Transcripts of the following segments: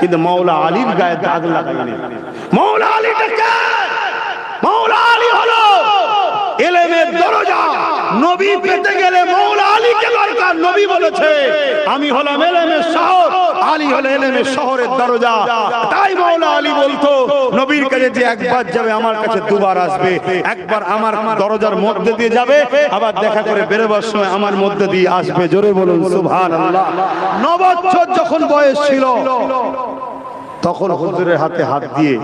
কিন্তু মাওলা আলীর গায়ে দাগ লাগায়নি। মাওলা আলীটা কে? মাওলা আলী হলো ইলমের দরজা। নবী পেতে গেলে মাওলা আলীকে দরকার। নবী বলেছে আমি হলাম ইলমের শহর, আলী হলো ইলমের শহরের দরজা। তাই মাওলা আলী বলতো নবীর কাছে যে একবার যাবে আমার কাছে দুবার আসবে। একবার আমার দরজার মধ্যে দিয়ে যাবে, আবার দেখা করে বেরোবার সময় আমার মধ্যে দিয়ে আসবে। জোরে বলুন সুবহানাল্লাহ। 9 বছর যখন বয়স ছিল তখন হুজুরের হাতে হাত দিয়ে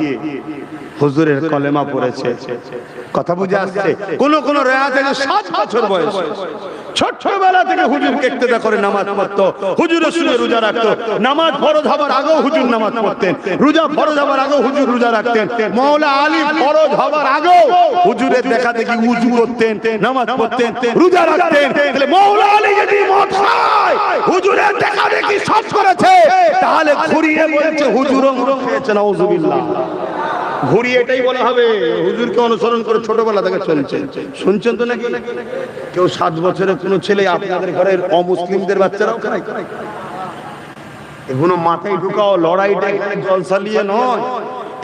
হুজুরের কলেমা পড়েছে। কথা বুঝে আসছে? কোন কোন রেওয়াজ থেকে 7 বছর বয়স, ছোটবেলা থেকে হুজুরকে ইক্তেদা করে নামাজ পড়তো, হুজুরের সঙ্গে রোজা রাখতো। নামাজ ফরজ হবার আগেও হুজুর নামাজ পড়তেন, রোজা ফরজ হবার আগেও হুজুর রোজা রাখতেন। মাওলা আলী ফরজ হবার আগেও হুজুরের দেখা দেখি উযু করতেন, নামাজ পড়তেন, রোজা রাখতেন। তাহলে মাওলা আলী যদি মদ খায়, হুজুরের দেখা দেখি সব করেছে, তাহলে ঘুরিয়ে বলছে হুজুরও মদ খেয়েছে। নাউজুবিল্লাহ। ঘুরিয়ে এটাই বলা হবে হুজুরকে অনুসরণ করে ছোটবেলা থেকে চলছেন। শুনছেন তো নাকি? কেউ 7 বছরের কোন ছেলে আপনাদের ঘরের অমুসলিমদের বাচ্চারাও খায়? এগুলো মাথায় ঢুকাও। লড়াইটা এখানে জলসা নিয়ে নয়,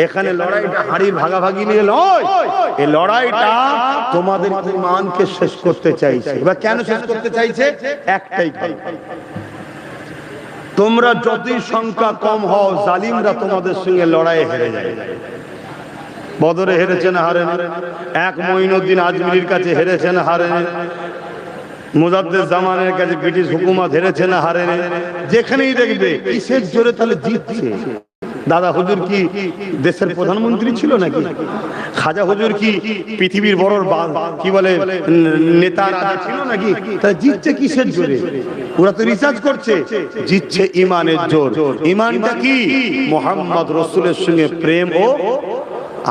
এখানে লড়াইটা হাড়ির ভাগাভাগি নিয়ে নয়। এই লড়াইটা তোমাদের ঈমানকে শেষ করতে চাইছে। এবার কেন শেষ করতে চাইছে? একটাই কারণ, তোমরা যতই সংখ্যা কম হও, জালিমরা তোমাদের সঙ্গে লড়াইয়ে হেরে যায়। বদরে হেরেছেন, হারেন। এক মঈনুদ্দিন আজমিরির কাছে হেরেছেন, হারেন। মুজাদ্দেদ জামানের কাছে ব্রিটিশ হুকুমত হেরেছেন, হারেন। যেখানেই দেখবে কিসের জোরে তাহলে জিতছে। দাদা হুজুর কি দেশের প্রধানমন্ত্রী ছিল নাকি? খাজা হুজুর কি পৃথিবীর বড় কি বলে নেতা রাজা ছিল নাকি? তাহলে জিতছে কিসের জোরে? ওরা তো রিসার্চ করছে। জিতছে ইমানের জোর। ইমানটা কি? মুহাম্মদ রাসূলের সঙ্গে প্রেম ও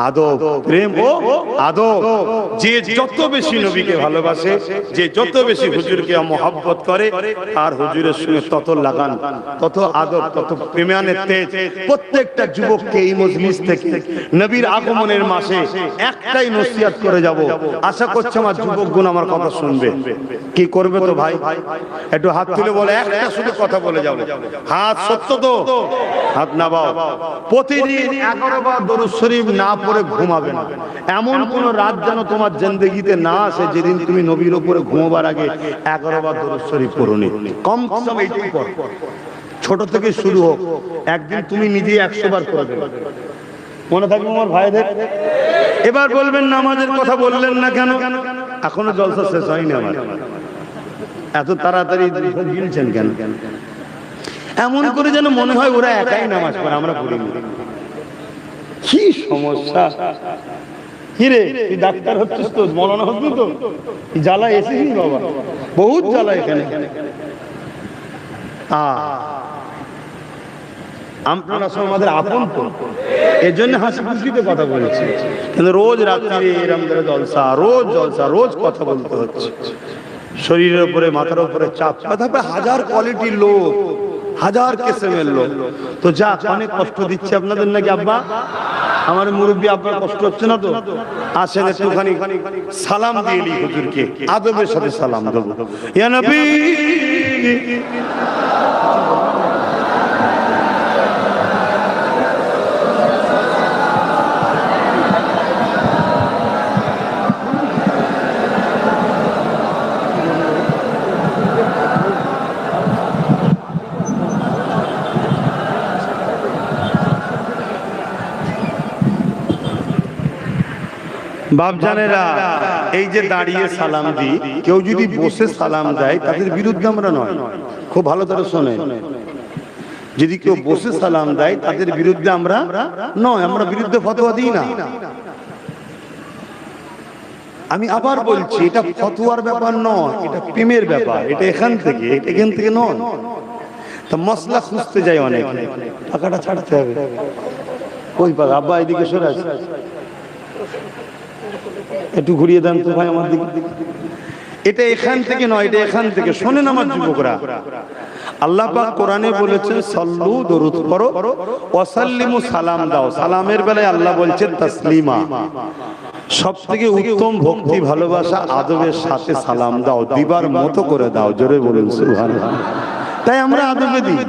আদব। প্রেম ও আদব। যে যত বেশি নবীকে ভালোবাসে, যে যত বেশি হুজুরকে মহব্বত করে, আর হুজুরের সঙ্গে তত লাগান, তত আদব, তত প্রেমানের তেজ। প্রত্যেকটা যুবককে এই মজলিস থেকে নবীর আগমনের মাসে একটাই নসিহত করে যাব। আশা করছি আমার যুবকগণ আমার কথা শুনবে। কি করবে তো ভাই? একটু হাত তুলে বলে, একটা শুধু কথা বলে যাবো। হাত সত্য তো? হাত নামাও। প্রতিদিন 11 বার দরুদ শরীফ না পড়ে ঘুমাবে না। এমন কোন রাত যেন তোমার জিন্দেগিতে না আসে যেদিন তুমি নবীর উপরে ঘুমাবার আগে 11 বার দরুদ শরীফ পড়োনি। কম কম এইটাই পড়ো। ছোট থেকে শুরু হোক। একদিন তুমি নিজে 100 বার করবে। মনে থাকবে আমার ভাইদের? এবার বলবেন নামাজের কথা বললেন না কেন? এখনো জলসা শেষ হয়নি আমার। এত তাড়াতাড়ি গিলছেন কেন? এমন করে যেন মনে হয় ওরা একাই নামাজ পড়ে, আমরা পড়িনি। কি সমস্যা? কিরে তুই ডাক্তার হচ্ছিস তো? মনে হচ্ছিস তো? জ্বালা এসেছিস বাবা, বহুত জ্বালা এখানে। আপনারা সব আমাদের আপন তো, এর জন্য হাসি খুশিতে কথা বলছি। কিন্তু রোজ রাত্রি এরম করে জলসা, রোজ জলসা, রোজ কথা বলতে হচ্ছে। শরীরের উপরে, মাথার উপরে চাপ। তারপরে হাজার কোয়ালিটির লোক, হাজার কিসমের লোক। তো যা অনেক কষ্ট দিচ্ছে আপনাদের নাকি আব্বা? আমার মুরব্বী, আপনার কষ্ট হচ্ছে না তো? আসেন একটুখানি সালাম দিয়ে নি হুজুরকে, আদবের সাথে সালাম দেবো। ইয়া নবী বাপজানেরা, এই যে দাঁড়িয়ে সালাম দিই, কেউ যদি বসে সালাম দেয় তাদের বিরুদ্ধে আমরা নয়। খুব ভালো করে শোনেন, যদি কেউ বসে সালাম দেয় তাদের বিরুদ্ধে আমরা নয়, আমরা বিরুদ্ধে ফতোয়া দিই না। আমি আবার বলছি, এটা ফতোয়ার ব্যাপার নয়, এটা প্রেমের ব্যাপার। এটা এখান থেকে নয়। তা মসলা খুঁজতে যায় অনেক, টাকাটা ছাড়তে হবে। ওই পাক আব্বা এদিকে সরে আসে, একটু ঘুরিয়ে দেন তো ভাই আমার দিকে। এটা এখান থেকে নয়, এটা এখান থেকে। শোনেন আমার যুবকরা, আল্লাহ পাক কোরআনে বলেছেন সাল্লু, দরুদ পড়ো, ওয়াসাল্লিমু, সালাম দাও। সালামের বেলায় আল্লাহ বলছেন তাসলিমা। সবথেকে উত্তম ভক্তি, ভালোবাসা, আদবের সাথে সালাম দাও, দিবার মতো করে দাও। জোরে বলুন সুবহানাল্লাহ। তাই আমরা আদবে দিই।